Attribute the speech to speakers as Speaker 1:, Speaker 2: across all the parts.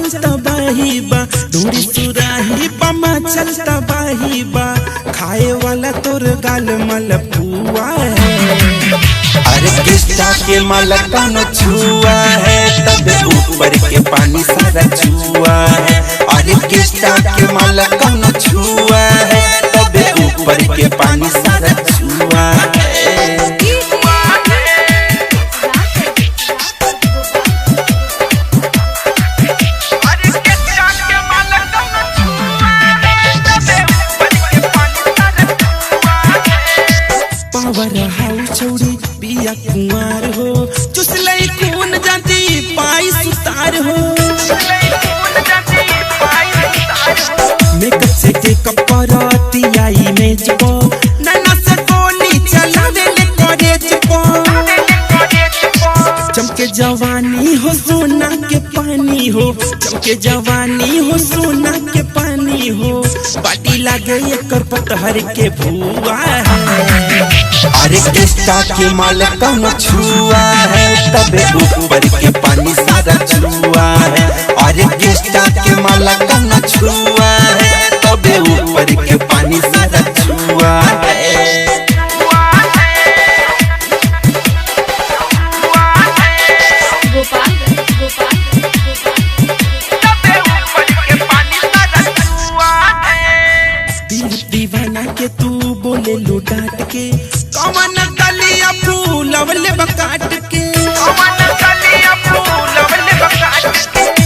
Speaker 1: चलता बाही बा, दूरी सुराही पमा चलता बाही बा, खाए वाला तोर गाल मलपुआ है।
Speaker 2: अरे कृष्णा के मलका न छुआ है, तब ऊपर के पानी सारा छुआ है। अरे कृष्णा के मलका न छुआ है, तब ऊपर के पानी सारा छुआ है।
Speaker 1: पावर हाउस छोड़ी पिया कुमार हो, चुसले खून जाती पाई सुतार हो। मेकअप से टेकअप करती आई मेज को, नैना से गोली चलावे ले कॉलेज को। चमके जवानी हो सोना के पानी हो, चमके जवानी हो सोना के पानी हो, पार्टी लागे एकर पतहर के भुआ है।
Speaker 2: अरे कृष्णा के मलका न छुआ है, तब ऊपर के पानी सारा छुआ है। अरे कृष्णा के मलका न छुआ है, तब ऊपर के पानी सारा छुआ है।
Speaker 1: दीवाना के तू बोले लो डांट के, कौन गलिया फूलवले बकाट के।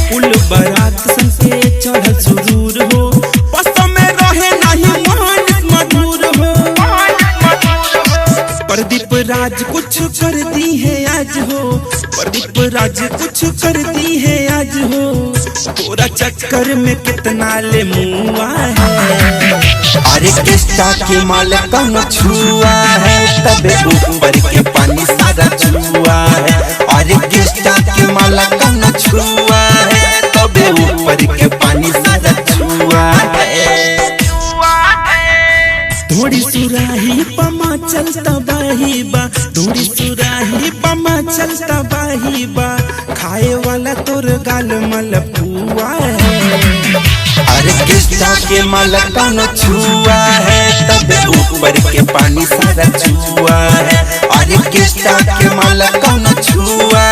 Speaker 1: फूल बरात संगे चढ़ल सुरूर हो, बसों में रहे नहीं मोहन मधुर हो। प्रदीप राज कुछ कर दी है आज हो, प्रदीप राज कुछ कर दी है आज हो, पूरा चक्कर में कितना ले मुआ है।
Speaker 2: अरे कृष्णा के मलका न छुआ है, तब ऊपर के पानी सारा छुआ है। अरे कृष्णा के मलका न छुआ है, तब ऊपर के पानी सारा छुआ है।
Speaker 1: थोड़ी सुराही पमा चलता बाही बा, थोड़ी सुराही पमा चलता बाही बा, खाए वाला तोर गाल मलपुआ है।
Speaker 2: अरे कृष्णा के मलका न छुआ है, तब ऊपर के पानी सारा छुआ है। अरे कृष्णा के मलका न छुआ